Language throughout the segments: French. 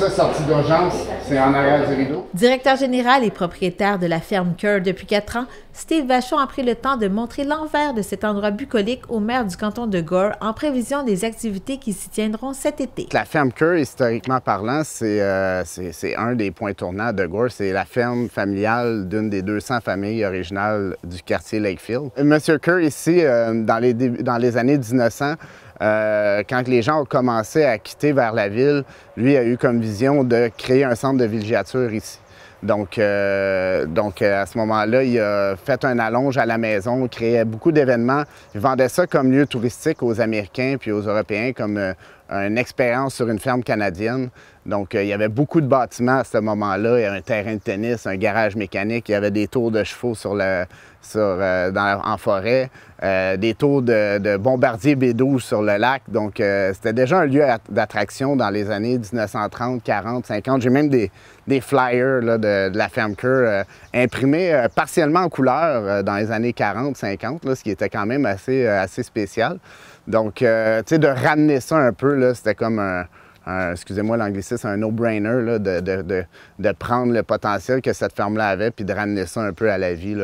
ça, sortie d'urgence, c'est en arrière du rideau. Directeur général et propriétaire de la ferme Kerr depuis 4 ans, Steve Vachon a pris le temps de montrer l'envers de cet endroit bucolique au maire du canton de Gore en prévision des activités qui s'y tiendront cet été. La ferme Kerr, historiquement parlant, c'est un des points tournants de Gore. C'est la ferme familiale d'une des 200 familles originales du quartier Lakefield. Monsieur Kerr, ici, dans les années 1900, quand les gens ont commencé à quitter vers la ville, lui a eu comme vision de créer un centre de villégiature ici. Donc à ce moment-là, il a fait un allonge à la maison, il créait beaucoup d'événements. Il vendait ça comme lieu touristique aux Américains puis aux Européens, comme une expérience sur une ferme canadienne. Donc il y avait beaucoup de bâtiments à ce moment-là. Il y avait un terrain de tennis, un garage mécanique, il y avait des tours de chevaux en forêt, des tours de bombardier B-12 sur le lac. Donc c'était déjà un lieu d'attraction dans les années 1930, 40, 50. J'ai même des flyers là, de la ferme Kerr imprimés partiellement en couleur dans les années 40, 50, là, ce qui était quand même assez spécial. Donc, tu sais, de ramener ça un peu, là, c'était comme excusez-moi l'anglicisme, un no-brainer de prendre le potentiel que cette ferme-là avait puis de ramener ça un peu à la vie.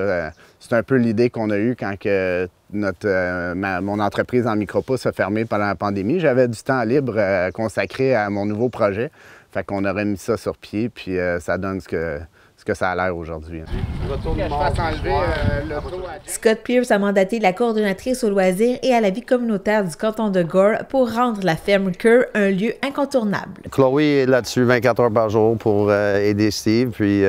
C'est un peu l'idée qu'on a eue quand que mon entreprise en micropousse a fermé pendant la pandémie. J'avais du temps libre consacré à mon nouveau projet. Fait qu'on aurait mis ça sur pied, puis ça donne ce que ça a l'air aujourd'hui. Scott Pierce a mandaté la coordonnatrice aux loisirs et à la vie communautaire du canton de Gore pour rendre la ferme Kerr un lieu incontournable. Chloé est là-dessus 24 heures par jour pour aider Steve, puis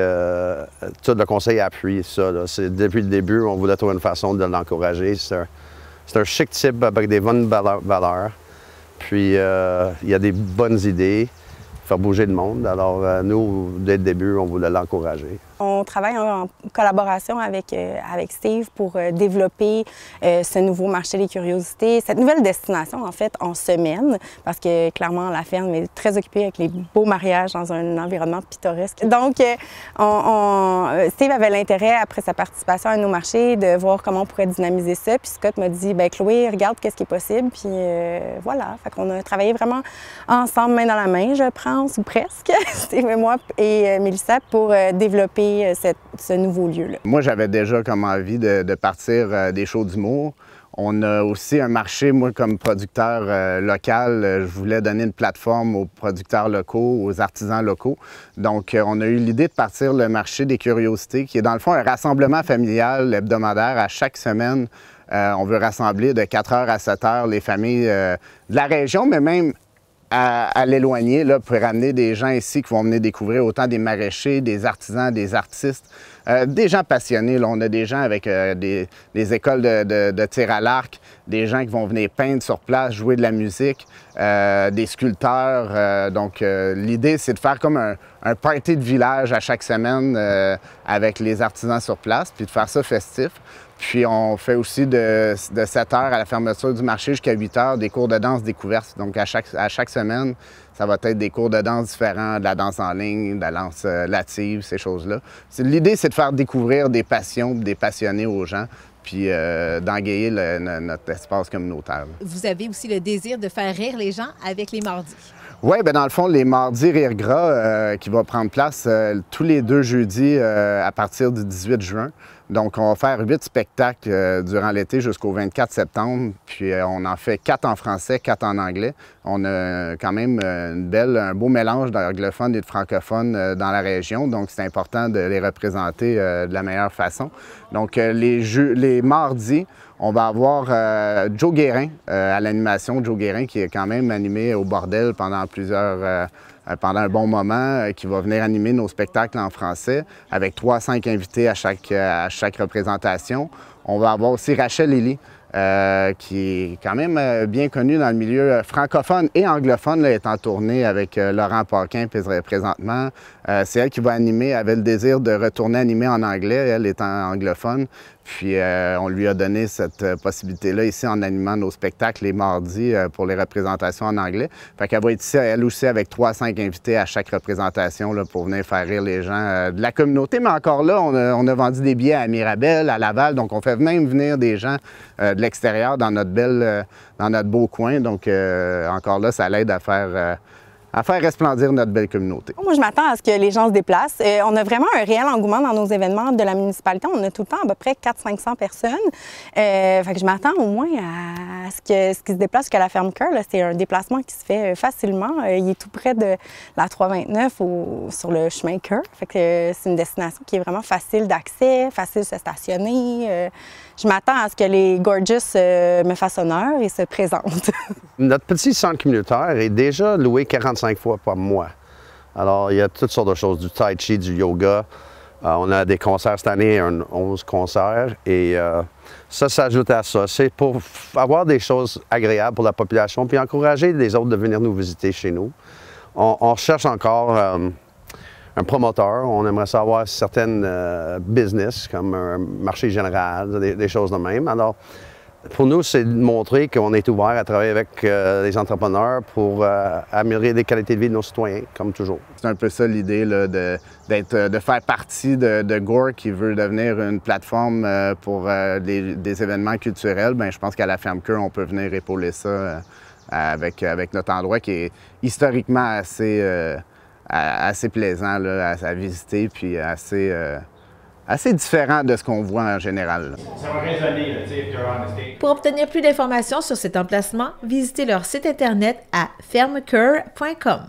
tout le conseil appuie ça. Depuis le début, on voulait trouver une façon de l'encourager. C'est un chic type avec des bonnes valeurs, puis il y a des bonnes idées. Faire bouger le monde. Alors, nous, dès le début, on voulait l'encourager. On travaille en collaboration avec Steve pour développer ce nouveau marché des curiosités, cette nouvelle destination, en fait, en semaine, parce que, clairement, la ferme est très occupée avec les beaux mariages dans un environnement pittoresque. Donc, Steve avait l'intérêt, après sa participation à nos marchés, de voir comment on pourrait dynamiser ça. Puis Scott m'a dit, bien, Chloé, regarde qu'est-ce qui est possible. Puis voilà, fait qu'on a travaillé vraiment ensemble, main dans la main, je pense, ou presque, Steve et moi et Mélissa, pour développer ce nouveau lieu-là. Moi, j'avais déjà comme envie de partir des shows d'humour. On a aussi un marché, moi, comme producteur local, je voulais donner une plateforme aux producteurs locaux, aux artisans locaux. Donc, on a eu l'idée de partir le marché des curiosités, qui est dans le fond un rassemblement familial hebdomadaire à chaque semaine. On veut rassembler de 4 heures à 7 heures les familles de la région, mais même à l'éloigner, pour ramener des gens ici qui vont venir découvrir autant des maraîchers, des artisans, des artistes, des gens passionnés. Là, on a des gens avec des écoles de tir à l'arc, des gens qui vont venir peindre sur place, jouer de la musique, des sculpteurs. Donc, l'idée, c'est de faire comme un party de village à chaque semaine avec les artisans sur place, puis de faire ça festif. Puis on fait aussi de 7 heures à la fermeture du marché jusqu'à 8 heures des cours de danse découvertes. Donc à chaque semaine, ça va être des cours de danse différents, de la danse en ligne, de la danse lative, ces choses-là. L'idée, c'est de faire découvrir des passions, des passionnés aux gens, puis d'engayer notre espace communautaire. Vous avez aussi le désir de faire rire les gens avec les mardis. Oui, bien dans le fond, les mardis Rire Gras qui va prendre place tous les 2 jeudis à partir du 18 juin. Donc, on va faire 8 spectacles durant l'été jusqu'au 24 septembre. Puis, on en fait 4 en français, 4 en anglais. On a quand même un beau mélange d'anglophones et de francophones dans la région. Donc, c'est important de les représenter de la meilleure façon. Donc, les mardis, on va avoir Joe Guérin à l'animation. Joe Guérin qui est quand même animé au bordel pendant pendant un bon moment, qui va venir animer nos spectacles en français avec 3 à 5 invités à chaque représentation. On va avoir aussi Rachel Lilly, qui est quand même bien connue dans le milieu francophone et anglophone. Elle est en tournée avec Laurent Paquin présentement. C'est elle qui va animer, elle avait le désir de retourner animer en anglais, elle étant anglophone. Puis on lui a donné cette possibilité-là ici en animant nos spectacles les mardis pour les représentations en anglais. Fait qu'elle va être ici, elle aussi, avec 3 à 5 invités à chaque représentation là, pour venir faire rire les gens de la communauté. Mais encore là, on a vendu des billets à Mirabel, à Laval, donc on fait même venir des gens de l'extérieur dans notre beau coin. Donc encore là, ça l'aide à à faire resplendir notre belle communauté. Moi, je m'attends à ce que les gens se déplacent. On a vraiment un réel engouement dans nos événements de la municipalité. On a tout le temps à peu près 400-500 personnes. Fait que je m'attends au moins à ce qu'ils se déplacent jusqu'à la ferme Cœur. C'est un déplacement qui se fait facilement. Il est tout près de la 329 sur le chemin Cœur. Fait que c'est une destination qui est vraiment facile d'accès, facile de se stationner. Je m'attends à ce que les Gorgeous me fassent honneur et se présentent. Notre petit centre communautaire est déjà loué 45 fois par mois. Alors, il y a toutes sortes de choses, du tai chi, du yoga. On a des concerts cette année, 11 concerts, et ça s'ajoute à ça. C'est pour avoir des choses agréables pour la population, puis encourager les autres de venir nous visiter chez nous. On cherche encore un promoteur. On aimerait savoir certaines business, comme un marché général, des choses de même. Alors, pour nous, c'est de montrer qu'on est ouvert à travailler avec les entrepreneurs pour améliorer les qualités de vie de nos citoyens, comme toujours. C'est un peu ça l'idée, de faire partie de Gore qui veut devenir une plateforme pour des événements culturels. Bien, je pense qu'à la Ferme Cœur, on peut venir épauler ça avec notre endroit qui est historiquement assez plaisant là, à visiter, puis assez différent de ce qu'on voit en général. Ça va résonner, là, Pour obtenir plus d'informations sur cet emplacement, visitez leur site Internet à fermecœur.com.